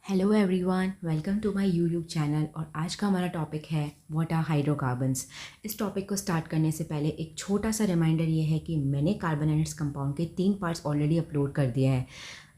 Hello everyone, welcome to my YouTube channel. और आज का हमारा टॉपिक है व्हाट आर हाइड्रोकार्बन्स। इस टॉपिक को स्टार्ट करने से पहले एक छोटा सा रिमाइंडर ये है कि मैंने कार्बन एंड इट्स कंपाउंड के 3 पार्ट्स ऑलरेडी अपलोड कर दिए हैं।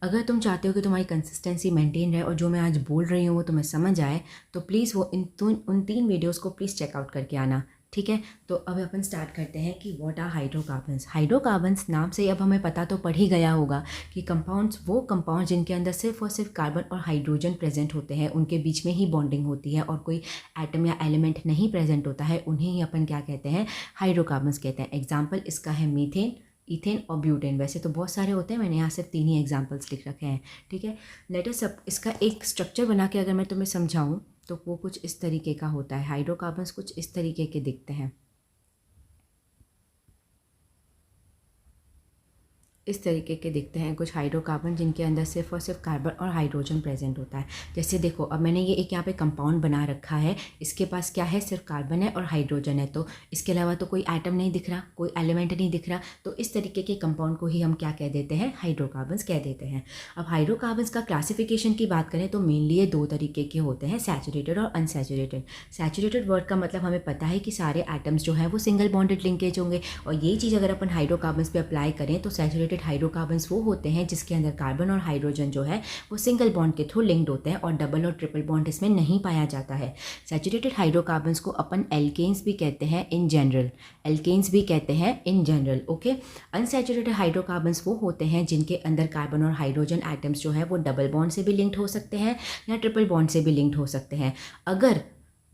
अगर तुम चाहते हो कि तुम्हारी कंसिस्टेंसी मेंटेन रहे और जो मैं आज बोल रही हूँ वो तुम्हें समझ आए, तो प्लीज़ वो उन 3 वीडियोज़ को प्लीज़ चेकआउट करके आना, ठीक है। तो अब अपन स्टार्ट करते हैं कि व्हाट आर हाइड्रोकार्बन्स। हाइड्रोकार्बन्स नाम से अब हमें पता तो पड़ ही गया होगा कि कंपाउंड्स वो कंपाउंड जिनके अंदर सिर्फ और सिर्फ कार्बन और हाइड्रोजन प्रेजेंट होते हैं, उनके बीच में ही बॉन्डिंग होती है और कोई एटम या एलिमेंट नहीं प्रेजेंट होता है, उन्हें ही अपन क्या कहते हैं, हाइड्रोकार्बन्स कहते हैं। एग्जाम्पल इसका है मीथेन, इथेन और ब्यूटेन। वैसे तो बहुत सारे होते हैं, मैंने यहाँ सिर्फ 3 ही एग्जाम्पल्स लिख रखे हैं, ठीक है। लेट अस सब इसका एक स्ट्रक्चर बना के अगर मैं तुम्हें समझाऊँ तो वो कुछ इस तरीके का होता है। हाइड्रोकार्बन्स कुछ इस तरीके के दिखते हैं, इस तरीके के दिखते हैं कुछ हाइड्रोकार्बन जिनके अंदर सिर्फ और सिर्फ कार्बन और हाइड्रोजन प्रेजेंट होता है। जैसे देखो, अब मैंने ये एक यहाँ पे कंपाउंड बना रखा है, इसके पास क्या है, सिर्फ कार्बन है और हाइड्रोजन है, तो इसके अलावा तो कोई एटम नहीं दिख रहा, कोई एलिमेंट नहीं दिख रहा। तो इस तरीके के कंपाउंड को ही हम क्या कह देते हैं, हाइड्रोकार्बन्स कह देते हैं। अब हाइड्रोकार्बन्स का क्लासिफिकेशन की बात करें तो मेनली ये 2 तरीके के होते हैं, सैचुरेटेड और अनसैचुरेटेड। सैचुरेटेड वर्ड का मतलब हमें पता है कि सारे एटम्स जो है वो सिंगल बॉन्डेड लिंकेज होंगे, और ये चीज़ अगर अपन हाइड्रोकार्बन्स पे अप्लाई करें तो सैचुरेटेड हाइड्रोकार्बन्स वो होते हैं जिसके अंदर कार्बन और हाइड्रोजन जो है वो सिंगल बॉन्ड के थ्रू लिंक्ड होते हैं और डबल और ट्रिपल बॉन्ड इसमें नहीं पाया जाता है। सैचुरेटेड हाइड्रोकार्बन्स को अपन एल्केन्स भी कहते हैं इन जनरल, एल्केन्स भी कहते हैं in general, okay. Unsaturated hydrocarbons वो होते हैं जिनके अंदर कार्बन और हाइड्रोजन एटम्स जो है वो डबल बॉन्ड से भी लिंक्ड हो सकते हैं या ट्रिपल बॉन्ड से भी लिंक्ड हो सकते हैं। अगर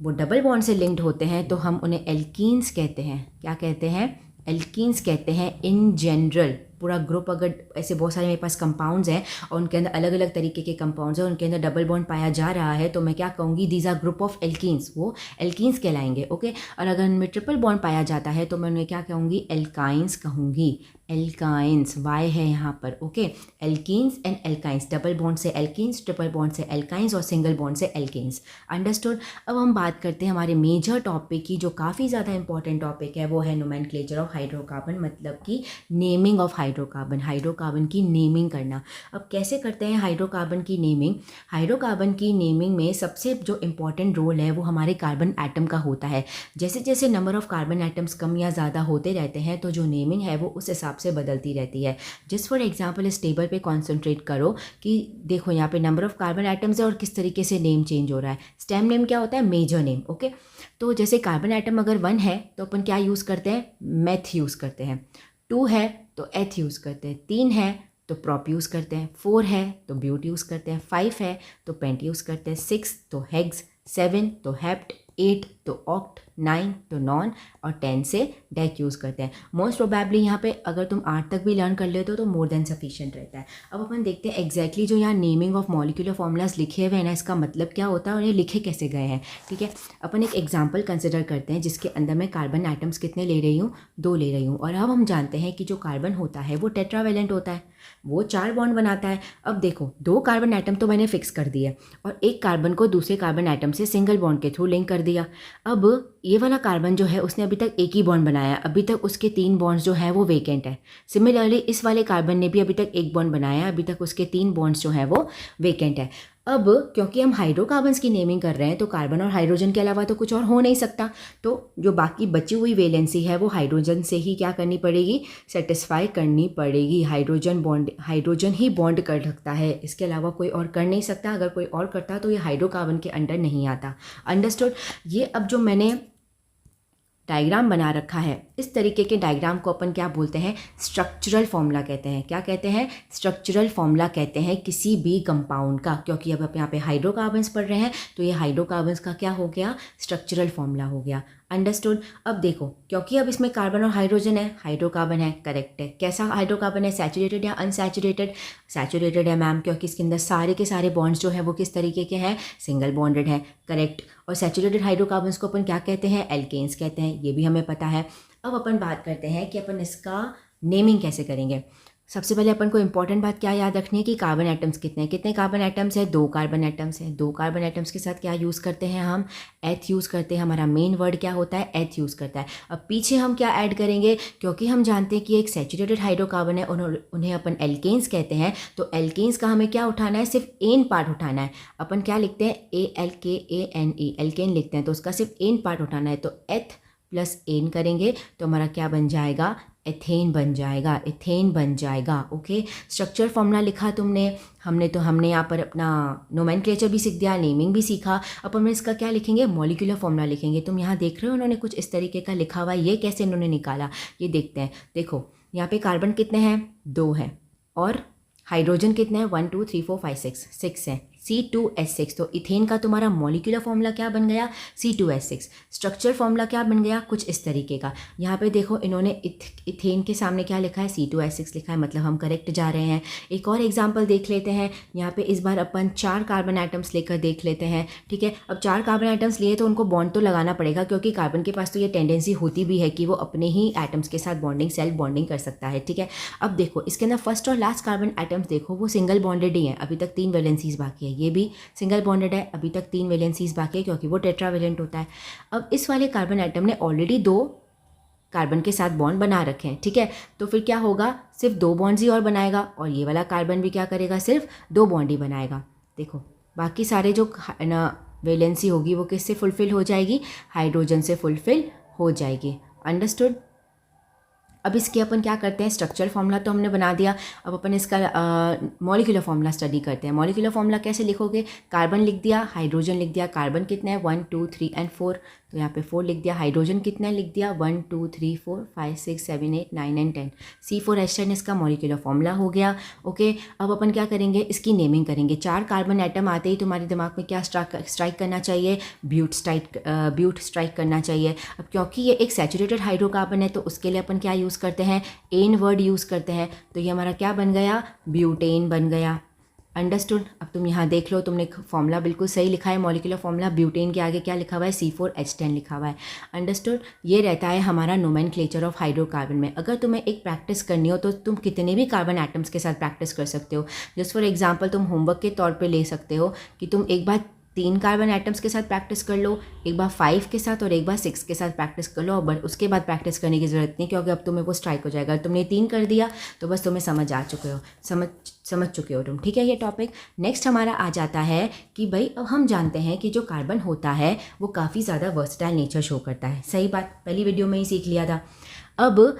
वो डबल बॉन्ड से लिंक्ड होते हैं तो हम उन्हें एल्कीन्स कहते हैं। क्या कहते हैं, एल्कीन्स कहते हैं इन जनरल। पूरा ग्रुप अगर ऐसे बहुत सारे मेरे पास कंपाउंड्स हैं और उनके अंदर अलग अलग तरीके के कंपाउंड्स हैं, उनके अंदर डबल बॉन्ड पाया जा रहा है, तो मैं क्या कहूँगी, these are group of alkenes, वो एल्कीन्स कहलाएंगे, ओके। और अगर उनमें ट्रिपल बॉन्ड पाया जाता है तो मैं उन्हें क्या कहूँगी, एल्काइंस कहूँगी। एल्काइंस, वाई है यहाँ पर, okay. Alkenes and alkynes, double bond से एल्कीन्स, ट्रिपल बॉन्ड से एल्काइंस और सिंगल बॉन्ड से एल्केन्स, अंडरस्टूड। अब हम बात करते हैं हमारे मेजर टॉपिक की, जो काफ़ी ज़्यादा इंपॉर्टेंट टॉपिक है, वो है नोमेनक्लेचर ऑफ हाइड्रोकार्बन, मतलब कि नेमिंग ऑफ हाइड्रोकार्बन, हाइड्रोकार्बन की नेमिंग करना। अब कैसे करते हैं हाइड्रोकार्बन की नेमिंग। हाइड्रोकार्बन की नेमिंग में सबसे जो इम्पॉर्टेंट रोल है वो हमारे कार्बन एटम का होता है। जैसे जैसे number of carbon atoms come या ज़्यादा होते रहते हैं तो जो नेमिंग है वो उस हिसाब से बदलती रहती है। जस्ट फॉर एग्जाम्पल इस टेबल पे कॉन्सेंट्रेट करो कि देखो यहाँ पे नंबर ऑफ कार्बन एटम्स है और किस तरीके से नेम चेंज हो रहा है। स्टेम नेम क्या होता है, मेजर नेम, ओके। तो जैसे कार्बन एटम अगर 1 है तो अपन क्या यूज़ करते हैं, मेथ यूज़ करते हैं। 2 है तो एथ यूज़ करते हैं। 3 है तो प्रॉप यूज़ करते हैं। 4 है तो ब्यूट यूज़ करते हैं। 5 है तो पेंट यूज़ करते हैं। 6 तो हेक्स, 7 तो हेप्ट, 8 तो ऑक्ट, 9 तो नॉन और 10 से डेक यूज़ करते हैं। मोस्ट प्रोबेबली यहाँ पे अगर तुम 8 तक भी लर्न कर लेते हो तो मोर देन सफिशिएंट रहता है। अब अपन देखते हैं एग्जैक्टली जो यहाँ नेमिंग ऑफ मॉलिक्यूलर फॉर्मूलाज लिखे हुए हैं ना, इसका मतलब क्या होता है और ये लिखे कैसे गए हैं, ठीक है। अपन एक एग्जाम्पल कंसिडर करते हैं जिसके अंदर मैं कार्बन एटम्स कितने ले रही हूँ, 2 ले रही हूँ। और अब हम जानते हैं कि जो कार्बन होता है वो टेट्रावेलेंट होता है, वो 4 बॉन्ड बनाता है। अब देखो 2 कार्बन एटम तो मैंने फिक्स कर दिए और एक कार्बन को दूसरे कार्बन एटम से सिंगल बॉन्ड के थ्रू लिंक कर दिया। अब ये वाला कार्बन जो है उसने अभी तक एक ही बॉन्ड बनाया, अभी तक उसके 3 बॉन्ड्स जो है वो वेकेंट है। सिमिलरली इस वाले कार्बन ने भी अभी तक एक बॉन्ड बनाया, अभी तक उसके 3 बॉन्ड्स जो है वो वेकेंट है। अब क्योंकि हम हाइड्रोकार्बन्स की नेमिंग कर रहे हैं तो कार्बन और हाइड्रोजन के अलावा तो कुछ और हो नहीं सकता, तो जो बाकी बची हुई वैलेंसी है वो हाइड्रोजन से ही क्या करनी पड़ेगी, सेटिस्फाई करनी पड़ेगी। हाइड्रोजन ही बॉन्ड कर सकता है, इसके अलावा कोई और कर नहीं सकता। अगर कोई और करता तो ये हाइड्रोकार्बन के अंडर नहीं आता, अंडरस्टूड। ये अब जो मैंने डायग्राम बना रखा है, इस तरीके के डायग्राम को अपन क्या बोलते हैं, स्ट्रक्चरल फॉर्मूला कहते हैं। क्या कहते हैं, स्ट्रक्चरल फॉर्मूला कहते हैं किसी भी कंपाउंड का। क्योंकि अब यहाँ पे हाइड्रोकार्बन्स पढ़ रहे हैं तो ये हाइड्रोकार्बन्स का क्या हो गया, स्ट्रक्चरल फॉर्मूला हो गया, अंडरस्टूड। अब देखो क्योंकि अब इसमें कार्बन और हाइड्रोजन है, हाइड्रोकार्बन है, करेक्ट है। कैसा हाइड्रोकार्बन है, सैचुरेटेड या अनसैचुरेटेड, सैचुरेटेड है मैम, क्योंकि इसके अंदर सारे के सारे बॉन्ड्स जो है वो किस तरीके के हैं, सिंगल बॉन्डेड है, करेक्ट। और सैचुरेटेड हाइड्रोकार्बन्स को अपन क्या कहते हैं, एल्केन्स कहते हैं, ये भी हमें पता है। अब अपन बात करते हैं कि अपन इसका नेमिंग कैसे करेंगे। सबसे पहले अपन को इंपॉर्टेंट बात क्या याद रखनी है कि कार्बन एटम्स कितने कार्बन एटम्स है, 2 कार्बन एटम्स है। 2 कार्बन एटम्स के साथ क्या यूज़ करते हैं हम, एथ यूज़ करते हैं। हमारा मेन वर्ड क्या होता है, एथ यूज़ करता है। अब पीछे हम क्या ऐड करेंगे, क्योंकि हम जानते हैं कि एक सैचुरेटेड हाइड्रोकार्बन है, उन्हें अपन एल्केन्स कहते हैं। तो एल्केन्स का हमें क्या उठाना है, सिर्फ एन पार्ट उठाना है। अपन क्या लिखते हैं, ALKANE, एल्केन लिखते हैं, तो उसका सिर्फ एन पार्ट उठाना है। तो एथ प्लस एन करेंगे तो हमारा क्या बन जाएगा, एथेन बन जाएगा, एथेन बन जाएगा। ओके, स्ट्रक्चर फॉर्मूला लिखा हमने यहाँ पर अपना नोमेनक्लेचर भी सीख दिया, नेमिंग भी सीखा। अब हम इसका क्या लिखेंगे, मॉलिक्यूलर फॉर्मूला लिखेंगे। तुम यहाँ देख रहे हो उन्होंने कुछ इस तरीके का लिखा हुआ है, ये कैसे इन्होंने निकाला ये देखते हैं। देखो यहाँ पे कार्बन कितने हैं, 2 हैं, और हाइड्रोजन कितने हैं, 1 2 3 4 5 6 हैं, C2H6। तो इथेन का तुम्हारा मॉलिक्यूलर फॉर्मूला क्या बन गया, C2H6। स्ट्रक्चर फॉर्मूला क्या बन गया, कुछ इस तरीके का। यहाँ पे देखो इन्होंने इथेन के सामने क्या लिखा है, C2H6 लिखा है, मतलब हम करेक्ट जा रहे हैं। एक और एग्जांपल देख लेते हैं। यहाँ पे इस बार अपन 4 कार्बन आइटम्स लेकर देख लेते हैं। ठीक है, अब 4 कार्बन आइटम्स लिए तो उनको बॉन्ड तो लगाना पड़ेगा, क्योंकि कार्बन के पास तो ये टेंडेंसी होती भी है कि वो अपने ही एटम्स के साथ बॉन्डिंग, सेल्फ बॉन्डिंग कर सकता है। ठीक है, अब देखो इसके अंदर फर्स्ट और लास्ट कार्बन आइटम्स देखो वो सिंगल बॉन्डेड ही है, अभी तक 3 वैलेंसीज बाकी है। ये भी सिंगल बॉन्डेड है, अभी तक 3 वैलेंसीज बाकी है, क्योंकि वो टेट्रावेलेंट होता है। अब इस वाले कार्बन आइटम ने ऑलरेडी 2 कार्बन के साथ बॉन्ड बना रखे हैं। ठीक है, तो फिर क्या होगा, सिर्फ 2 बॉन्ड्स ही और बनाएगा, और ये वाला कार्बन भी क्या करेगा, सिर्फ 2 बॉन्ड ही बनाएगा। देखो बाकी सारे जो वैलेंसी होगी वो किससे फुलफिल हो जाएगी, हाइड्रोजन से फुलफिल हो जाएगी। अंडरस्टूड। अब इसके अपन क्या करते हैं, स्ट्रक्चर फॉर्मूला तो हमने बना दिया, अब अपन इसका मॉलिक्यूलर फॉर्मूला स्टडी करते हैं। मॉलिक्यूलर फॉर्मूला कैसे लिखोगे, कार्बन लिख दिया, हाइड्रोजन लिख दिया। कार्बन कितना है, 1 2 3 एंड 4, तो यहाँ पे 4 लिख दिया। हाइड्रोजन कितना है, लिख दिया 1 2 3 4 5 6 7 8 9 एंड 10। C4H10 इसका मॉलिक्यूलर फॉर्मूला हो गया। ओके, अब अपन क्या करेंगे, इसकी नेमिंग करेंगे। 4 कार्बन एटम आते ही तुम्हारे दिमाग में क्या स्ट्राइक करना चाहिए, ब्यूट स्ट्राइक करना चाहिए। अब क्योंकि ये एक सैचुरेटेड हाइड्रोकार्बन है तो उसके लिए अपन क्या यूज़ करते हैं, एन वर्ड यूज़ करते हैं। तो ये हमारा क्या बन गया, ब्यूटेन बन गया। अंडरस्टूड। अब तुम यहाँ देख लो, तुमने फॉर्मूला बिल्कुल सही लिखा है, मॉलिक्यूलर फॉर्मूला। ब्यूटेन के आगे क्या लिखा हुआ है, C4H10 लिखा हुआ है। अंडरस्टूड। ये रहता है हमारा नोमेनक्लेचर ऑफ हाइड्रोकार्बन में। अगर तुम्हें एक प्रैक्टिस करनी हो तो तुम कितने भी कार्बन एटम्स के साथ प्रैक्टिस कर सकते हो। जस्ट फॉर एग्जाम्पल तुम होमवर्क के तौर पर ले सकते हो कि तुम एक बार 3 कार्बन एटम्स के साथ प्रैक्टिस कर लो, एक बार 5 के साथ और एक बार 6 के साथ प्रैक्टिस कर लो। और उसके बाद प्रैक्टिस करने की ज़रूरत नहीं, क्योंकि अब तुम्हें वो स्ट्राइक हो जाएगा। तुमने 3 कर दिया तो बस तुम्हें समझ चुके हो तुम। ठीक है, ये टॉपिक। नेक्स्ट हमारा आ जाता है कि भाई अब हम जानते हैं कि जो कार्बन होता है वो काफ़ी ज़्यादा वर्सटाइल नेचर शो करता है। सही बात, पहली वीडियो में ही सीख लिया था। अब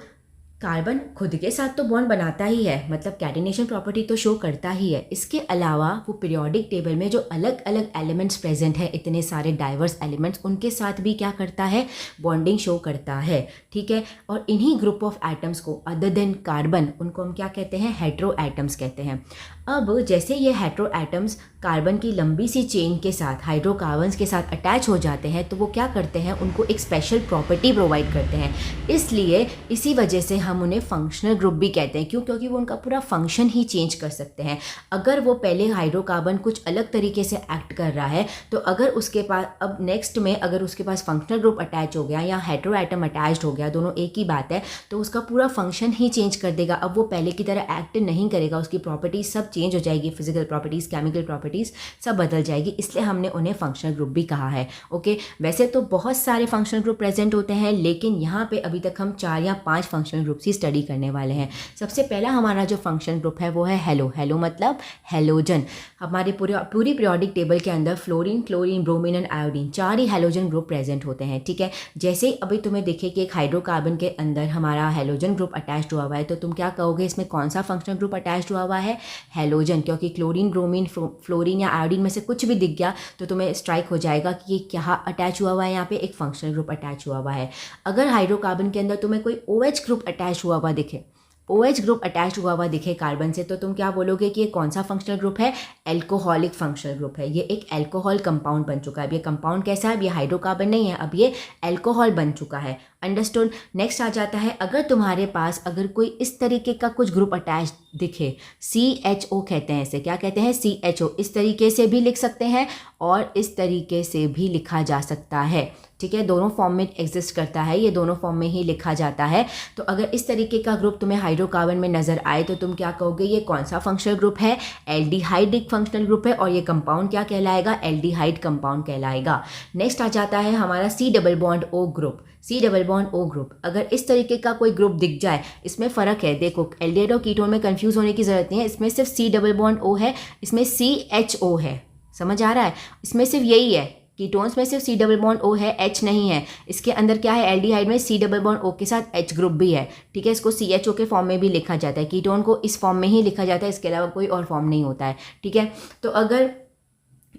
कार्बन खुद के साथ तो बॉन्ड बनाता ही है, मतलब कैटिनेशन प्रॉपर्टी तो शो करता ही है। इसके अलावा वो पीरियोडिक टेबल में जो अलग अलग एलिमेंट्स प्रेजेंट है, इतने सारे डाइवर्स एलिमेंट्स, उनके साथ भी क्या करता है, बॉन्डिंग शो करता है। ठीक है, और इन्हीं ग्रुप ऑफ एटम्स को अदर देन कार्बन, उनको हम क्या कहते हैं, हेट्रो एटम्स कहते हैं। अब जैसे ये हेट्रो एटम्स कार्बन की लंबी सी चेन के साथ, हाइड्रोकार्बन्स के साथ अटैच हो जाते हैं, तो वो क्या करते हैं, उनको एक स्पेशल प्रॉपर्टी प्रोवाइड करते हैं। इसलिए इसी वजह से हम उन्हें फंक्शनल ग्रुप भी कहते हैं। क्यों, क्योंकि वो उनका पूरा फंक्शन ही चेंज कर सकते हैं। अगर वो पहले हाइड्रोकार्बन कुछ अलग तरीके से एक्ट कर रहा है, तो अगर उसके पास अब नेक्स्ट में अगर उसके पास फंक्शनल ग्रुप अटैच हो गया या हेट्रो एटम अटैच्ड हो गया, दोनों एक ही बात है, तो उसका पूरा फंक्शन ही चेंज कर देगा। अब वो पहले की तरह एक्ट नहीं करेगा, उसकी प्रॉपर्टीज सब चेंज हो जाएगी, फिजिकल प्रॉपर्टीज, केमिकल प्रॉपर्टीज सब बदल जाएगी। इसलिए हमने उन्हें फंक्शनल ग्रुप भी कहा है। ओके, वैसे तो बहुत सारे फंक्शनल ग्रुप प्रेजेंट होते हैं, लेकिन यहाँ पे अभी तक हम 4 या 5 फंक्शनल ग्रुप्स ही स्टडी करने वाले हैं। सबसे पहला हमारा जो फंक्शनल ग्रुप है वो है हेलो। हेलो मतलब हेलोजन। हमारी पूरी पीरियोडिक टेबल के अंदर fluorine, chlorine, bromine and iodine 4 he halogen group present होते हैं। ठीक है, जैसे ही अभी तुम्हें दिखे कि एक हाइड्रोकार्बन के अंदर हमारा हेलोजन ग्रुप अटैच्ड हुआ है, तो तुम क्या कहोगे, इसमें कौन सा फंक्शनल ग्रुप अटैच्ड हुआ है, हेलोजन। क्योंकि क्लोरीन, ब्रोमीन, फ्लोरीन या आयोडीन में से कुछ भी दिख गया तो तुम्हें स्ट्राइक हो जाएगा कि ये क्या अटैच हुआ है, यहाँ पे एक फंक्शनल ग्रुप अटैच हुआ है। अगर हाइड्रोकार्बन के अंदर तुम्हें कोई OH ग्रुप अटैच हुआ दिखे, OH ग्रुप अटैच हुआ दिखे कार्बन से, तो तुम क्या बोलोगे कि ये कौन सा फंक्शनल ग्रुप है, एल्कोहलिक फंक्शनल ग्रुप है। ये एक एल्कोहल कंपाउंड बन चुका है। अब ये कंपाउंड कैसा है, अब ये हाइड्रोकार्बन नहीं है, अब ये एल्कोहल बन चुका है। अंडरस्टूड। नेक्स्ट आ जाता है, अगर तुम्हारे पास अगर कोई इस तरीके का कुछ ग्रुप अटैच दिखे, CHO कहते हैं इसे, क्या कहते हैं, CHO। इस तरीके से भी लिख सकते हैं और इस तरीके से भी लिखा जा सकता है। ठीक है, दोनों फॉर्म में एग्जिस्ट करता है, ये दोनों फॉर्म में ही लिखा जाता है। तो अगर इस तरीके का ग्रुप तुम्हें हाइड्रोकार्बन में नज़र आए तो तुम क्या कहोगे, ये कौन सा फंक्शनल ग्रुप है, एल्डिहाइड एक फंक्शनल ग्रुप है, और ये कंपाउंड क्या कहलाएगा, एल्डिहाइड कंपाउंड कहलाएगा। नेक्स्ट आ जाता है हमारा C double bond O group. C double bond O group, अगर इस तरीके का कोई ग्रुप दिख जाए, इसमें फ़र्क है, देखो एल्डिहाइड और कीटोन में कंफ्यूज होने की ज़रूरत नहीं है, इसमें सिर्फ C डबल बॉन्ड O है, इसमें CHO है, समझ आ रहा है, इसमें सिर्फ यही है, कीटोन्स में सिर्फ C डबल बॉन्ड O है, H नहीं है। इसके अंदर क्या है, एल्डिहाइड में C डबल बॉन्ड O के साथ H ग्रुप भी है, ठीक है, इसको CHO के फॉर्म में भी लिखा जाता है, कीटोन को इस फॉर्म में ही लिखा जाता है, इसके अलावा कोई और फॉर्म नहीं होता है, ठीक है। तो अगर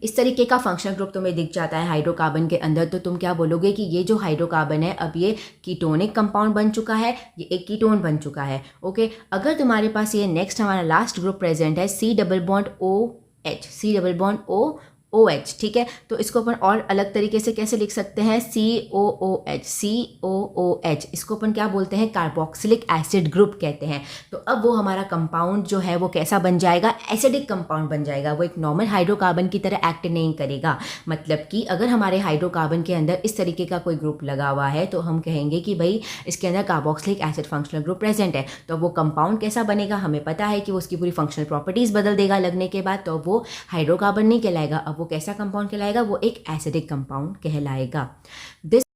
इस तरीके का फंक्शनल ग्रुप तुम्हें दिख जाता है हाइड्रोकार्बन के अंदर, तो तुम क्या बोलोगे कि ये जो हाइड्रोकार्बन है अब ये कीटोनिक कंपाउंड बन चुका है, ये एक कीटोन बन चुका है, ओके। अगर तुम्हारे पास ये नेक्स्ट हमारा लास्ट ग्रुप प्रेजेंट है C double bond OH, C double bond OH, ठीक है, तो इसको अपन और अलग तरीके से कैसे लिख सकते हैं, COOH, इसको अपन क्या बोलते हैं, कार्बोक्सिलिक एसिड ग्रुप कहते हैं। तो अब वो हमारा कंपाउंड जो है वो कैसा बन जाएगा, एसिडिक कंपाउंड बन जाएगा, वो एक नॉर्मल हाइड्रोकार्बन की तरह एक्ट नहीं करेगा। मतलब कि अगर हमारे हाइड्रोकार्बन के अंदर इस तरीके का कोई ग्रुप लगा हुआ है तो हम कहेंगे कि भाई इसके अंदर carboxylic acid functional group present है, तो वो कंपाउंड कैसा बनेगा, हमें पता है कि वो उसकी पूरी फंक्शनल प्रॉपर्टीज़ बदल देगा लगने के बाद, तो वो हाइड्रोकार्बन नहीं कहलाएगा, अब वो कैसा कंपाउंड कहलाएगा, वो एक एसिडिक कंपाउंड कहलाएगा। दिस